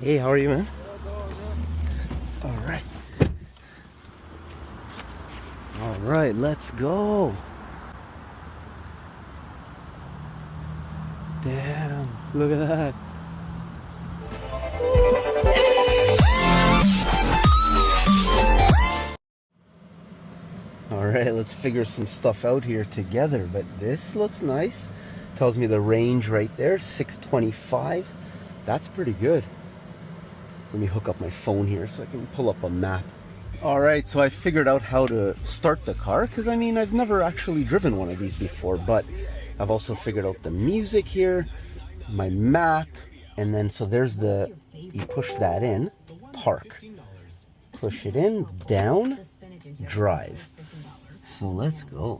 Hey, how are you, man? All right. All right, let's go. Damn, look at that. All right, let's figure some stuff out here together, but this looks nice. Tells me the range right there, 625. That's pretty good. Let me hook up my phone here so I can pull up a map. All right, so I figured out how to start the car, because I mean, I've never actually driven one of these before, but I've also figured out the music here, my map, and then so there's you push that in, park. Push it in, down, drive. So let's go.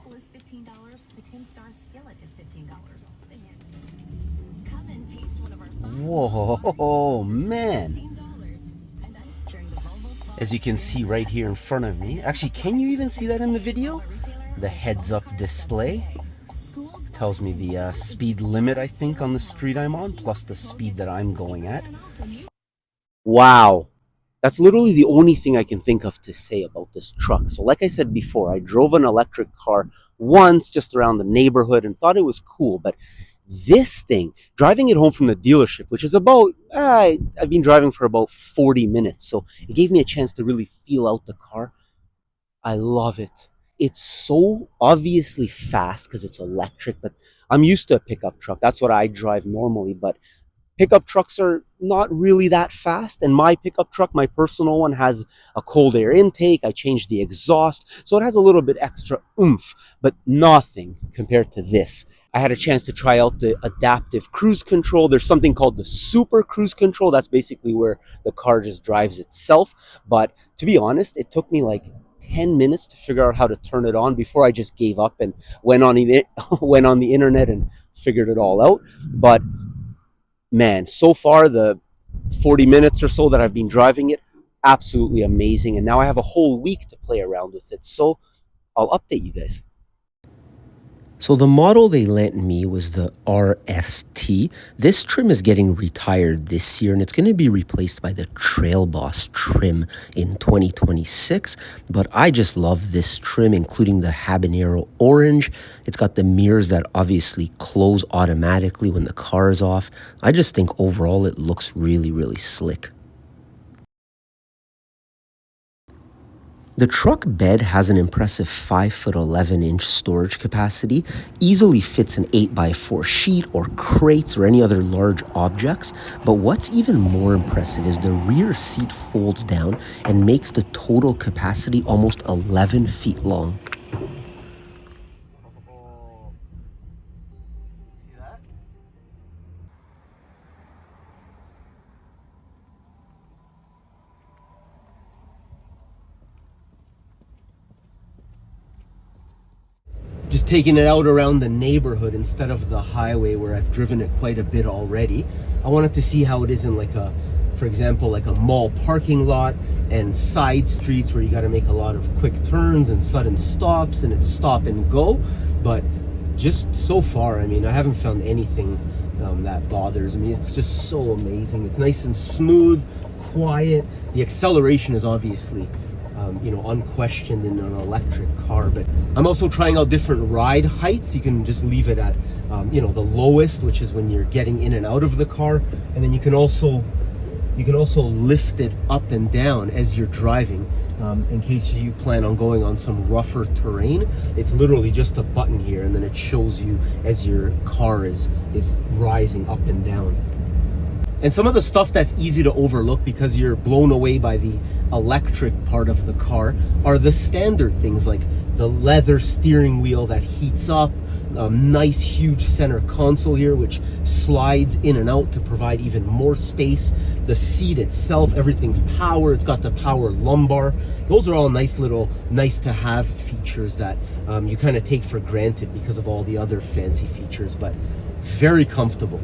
Whoa, man. As you can see right here in front of me. Actually, can you even see that in the video? The heads-up display tells me the speed limit, I think, on the street I'm on, plus the speed that I'm going at. Wow. That's literally the only thing I can think of to say about this truck. So like I said before, I drove an electric car once just around the neighborhood and thought it was cool, but this thing, driving it home from the dealership, which is about, I've been driving for about 40 minutes, so it gave me a chance to really feel out the car. I love it. It's so obviously fast because it's electric, but I'm used to a pickup truck. That's what I drive normally, but pickup trucks are not really that fast, and my pickup truck, my personal one, has a cold air intake. I changed the exhaust, so it has a little bit extra oomph, but nothing compared to this. I had a chance to try out the adaptive cruise control. There's something called the super cruise control. That's basically where the car just drives itself, but to be honest, it took me like 10 minutes to figure out how to turn it on before I just gave up and went on the internet and figured it all out. But man, so far the 40 minutes or so that I've been driving it, absolutely amazing. And now I have a whole week to play around with it. So I'll update you guys. So the model they lent me was the RST. This trim is getting retired this year, and it's going to be replaced by the Trail Boss trim in 2026. But I just love this trim, including the habanero orange. It's got the mirrors that obviously close automatically when the car is off. I just think overall it looks really, really slick. The truck bed has an impressive 5'11" storage capacity, easily fits an 8x4 sheet or crates or any other large objects. But what's even more impressive is the rear seat folds down and makes the total capacity almost 11 feet long. Just taking it out around the neighborhood instead of the highway where I've driven it quite a bit already. I wanted to see how it is in for example, like a mall parking lot and side streets where you got to make a lot of quick turns and sudden stops, and it's stop and go. But just so far, I mean, I haven't found anything that bothers me. It's just so amazing. It's nice and smooth, quiet. The acceleration is obviously unquestioned in an electric car, but I'm also trying out different ride heights. You can just leave it at the lowest, which is when you're getting in and out of the car, and then you can also lift it up and down as you're driving, in case you plan on going on some rougher terrain. It's literally just a button here, and then it shows you as your car is rising up and down. And some of the stuff that's easy to overlook because you're blown away by the electric part of the car are the standard things, like the leather steering wheel that heats up, a nice huge center console here which slides in and out to provide even more space. The seat itself, everything's power. It's got the power lumbar. Those are all nice to have features that you kind of take for granted because of all the other fancy features, but very comfortable.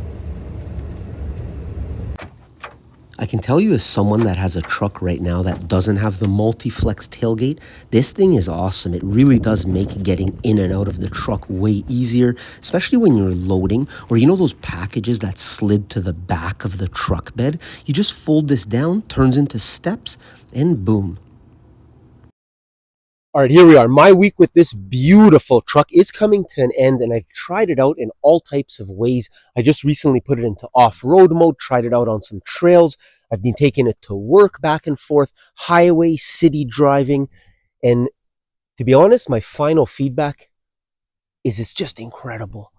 I can tell you as someone that has a truck right now that doesn't have the multi-flex tailgate, this thing is awesome. It really does make getting in and out of the truck way easier, especially when you're loading, or you know those packages that slid to the back of the truck bed? You just fold this down, turns into steps, and boom. All right, here we are. My week with this beautiful truck is coming to an end, and I've tried it out in all types of ways. I just recently put it into off-road mode, tried it out on some trails. I've been taking it to work back and forth, highway, city driving, and to be honest, my final feedback is it's just incredible.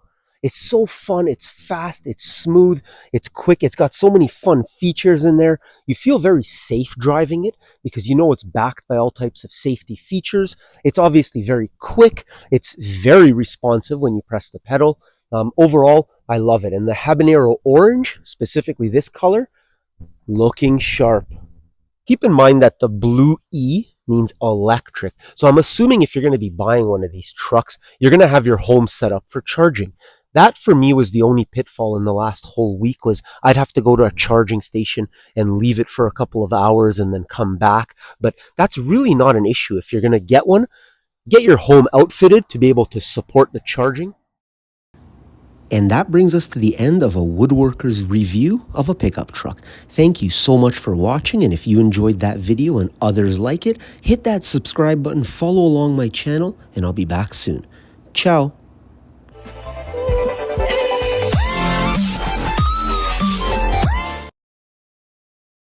It's so fun, it's fast, it's smooth, it's quick, it's got so many fun features in there. You feel very safe driving it because you know it's backed by all types of safety features. It's obviously very quick, it's very responsive when you press the pedal. Overall, I love it. And the habanero orange, specifically this color, looking sharp. Keep in mind that the blue E means electric. So I'm assuming if you're going to be buying one of these trucks, you're going to have your home set up for charging. That for me was the only pitfall in the last whole week was I'd have to go to a charging station and leave it for a couple of hours and then come back. But that's really not an issue. If you're going to get one, get your home outfitted to be able to support the charging. And that brings us to the end of a Woodworker's review of a pickup truck. Thank you so much for watching, and if you enjoyed that video and others like it, hit that subscribe button, follow along my channel, and I'll be back soon. Ciao!